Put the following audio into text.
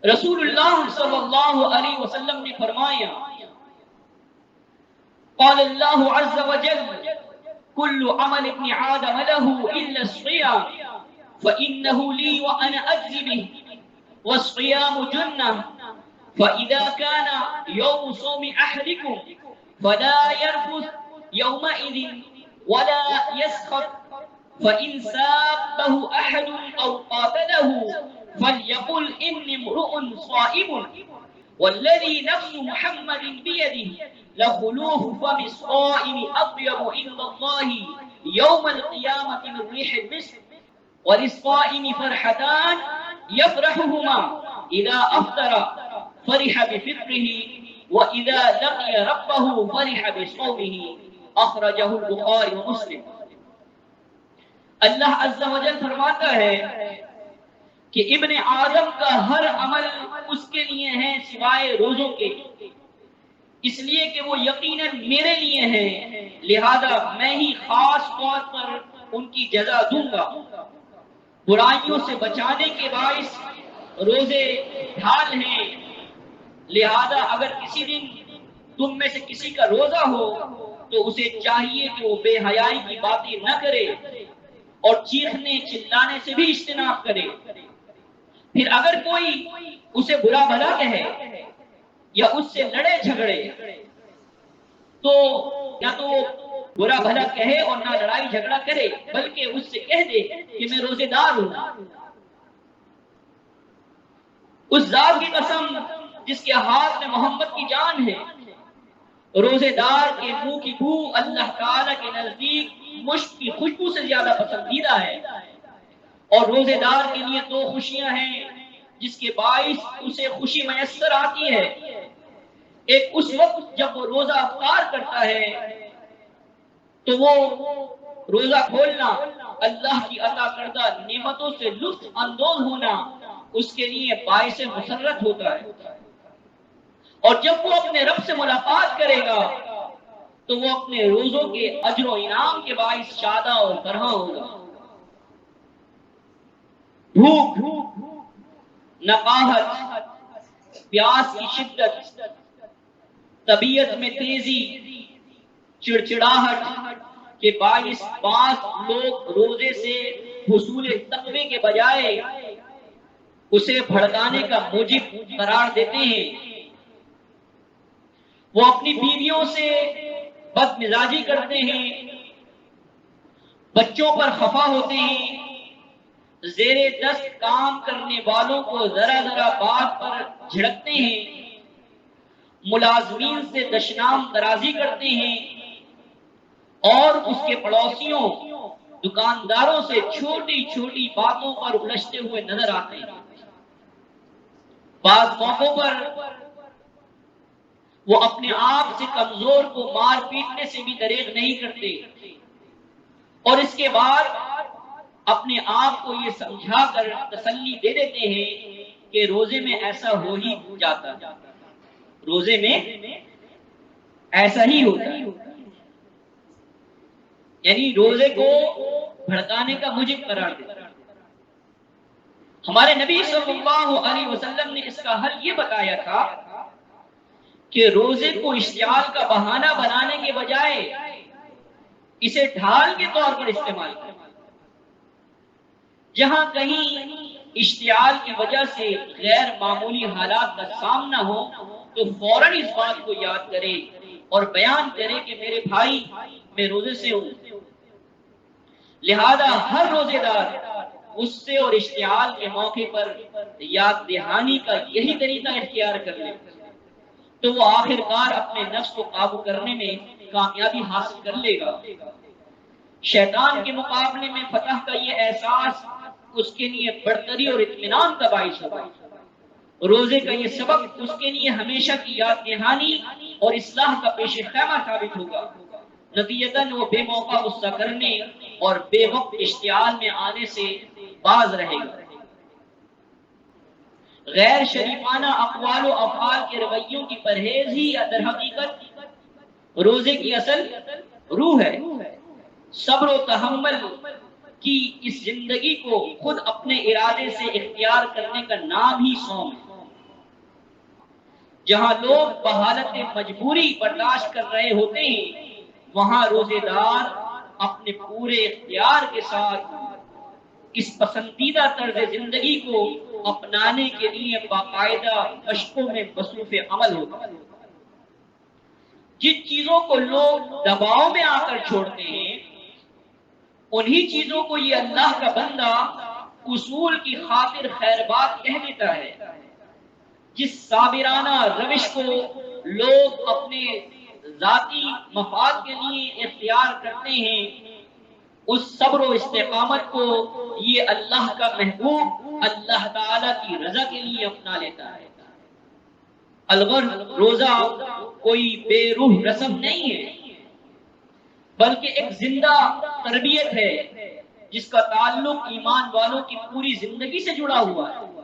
رسول اللہ صلی اللہ علیہ وسلم نے فرمایا قال اللہ عز وجل كل عمل ابن آدم له إلا الصيام فإنه لي وأنا أجزي به والصيام جنة فإذا كان يوم صوم أحدكم فلا يرفث يومئذ ولا يسخط فإن سابه أحد أو قاتله فليقل إني امرؤ صائم والذي نفس محمد بيده لخلوف فم الصائم أطيب عند الله يوم القيامة من ريح المسك وللصائم فرحتان يفرحهما إذا أفطر فرح بفطره وإذا لقي ربه فرح بصومه أخرجه البخاري ومسلم. اللہ عز و جل فرماتا ہے کہ ابن آدم کا ہر عمل اس کے لیے ہے سوائے روزوں کے، اس لیے کہ وہ یقیناً میرے لیے ہیں، لہذا میں ہی خاص طور پر ان کی جزا دوں گا. برائیوں سے بچانے کے باعث روزے ڈھال ہیں، لہذا اگر کسی دن تم میں سے کسی کا روزہ ہو تو اسے چاہیے کہ وہ بے حیائی کی باتیں نہ کرے اور چیخنے چلانے سے بھی اجتناب کرے. پھر اگر کوئی اسے برا بھلا کہے یا اس سے لڑے جھگڑے تو نہ تو وہ برا بھلا کہے اور نہ لڑائی جھگڑا کرے، بلکہ اس سے کہہ دے کہ میں روزے دار ہوں. اس ذات کی قسم جس کے ہاتھ میں محمد کی جان ہے، روزے دار کے منہ کی بو اللہ تعالی کے نزدیک مشک کی خوشبو سے زیادہ پسندیدہ ہے. اور روزے دار کے لیے دو خوشیاں ہیں جس کے باعث اسے خوشی میسر آتی ہے. ایک اس وقت جب وہ روزہ افطار کرتا ہے تو وہ روزہ کھولنا، اللہ کی عطا کردہ نعمتوں سے لطف اندوز ہونا اس کے لیے باعث مسرت ہوتا ہے. اور جب وہ اپنے رب سے ملاقات کرے گا تو وہ اپنے روزوں کے اجر و انعام کے باعث شادہ اور فرحاں ہوگا. بھوک، نقاہت، پیاس کی شدت، طبیعت میں تیزی، چڑچڑاہٹ کے باعث بعض لوگ روزے سے حصول تقوی کے بجائے اسے بھڑکانے کا موجب قرار دیتے ہیں. وہ اپنی بیویوں سے بد مزاجی کرتے ہیں، بچوں پر خفا ہوتے ہیں، زیر دست کام کرنے والوں کو ذرا ذرا بات پر جھڑکتے ہیں، ملازمین سے دشنام درازی کرتے ہیں اور اس کے پڑوسیوں دکانداروں سے چھوٹی چھوٹی باتوں پر الجھتے ہوئے نظر آتے ہیں. بعض موقعوں پر وہ اپنے آپ سے کمزور کو مار پیٹنے سے بھی دریغ نہیں کرتے اور اس کے بعد اپنے آپ کو یہ سمجھا کر تسلی دے دیتے ہیں کہ روزے میں ایسا ہو ہی جاتا، روزے میں ایسا ہی ہوتا ہے. یعنی روزے کو بھڑکانے کا موجب قرار دیتا. ہمارے نبی صلی اللہ علیہ وسلم نے اس کا حل یہ بتایا تھا کہ روزے کو اشتعال کا بہانہ بنانے کے بجائے اسے ڈھال کے طور پر استعمال کریں. جہاں کہیں اشتعال کی وجہ سے غیر معمولی حالات کا سامنا ہو تو فوراً اس بات کو یاد کرے اور بیان کرے کہ میرے بھائی میں روزے سے ہوں. لہذا ہر روزے دار غصے اور اشتعال کے موقع پر یاد دہانی کا یہی طریقہ اختیار کر لے تو وہ آخر کار اپنے نفس کو قابو کرنے میں کامیابی حاصل کر لے گا. شیطان کے مقابلے میں فتح کا یہ احساس اس کے لیے برتری اور اطمینان کا باعث ہوگا. روزے کا یہ سبق اس کے لیے ہمیشہ کی یاد دہانی اور اصلاح کا پیش خیمہ ثابت ہوگا. نتیجتاً وہ بے موقع غصہ کرنے اور بے وقت اشتعال میں آنے سے باز رہے گا. غیر شریفانہ اقوال و افعال کے رویوں کی پرہیز ہی در حقیقت روزے کی اصل روح ہے. صبر و تحمل کی اس زندگی کو خود اپنے ارادے سے اختیار کرنے کا نام ہی صوم ہے. جہاں لوگ بحالت مجبوری برداشت کر رہے ہوتے ہیں وہاں روزے دار اپنے پورے اختیار کے ساتھ اس پسندیدہ طرز زندگی کو اپنانے کے لیے باقاعدہ مشقوں میں مصروف عمل ہوتا ہے۔ جن چیزوں کو لوگ دباؤ میں آ کر چھوڑتے ہیں انہی چیزوں کو یہ اللہ کا بندہ اصول کی خاطر خیر بات کہہ دیتا ہے۔ جس صابرانہ روش کو لوگ اپنے ذاتی مفاد کے لیے اختیار کرتے ہیں اس صبر و استقامت کو یہ اللہ کا محبوب اللہ تعالی کی رضا کے لیے اپنا لیتا ہے۔ الغرض روزہ کوئی بے روح رسم نہیں ہے بلکہ ایک زندہ تربیت ہے جس کا تعلق ایمان والوں کی پوری زندگی سے جڑا ہوا ہے۔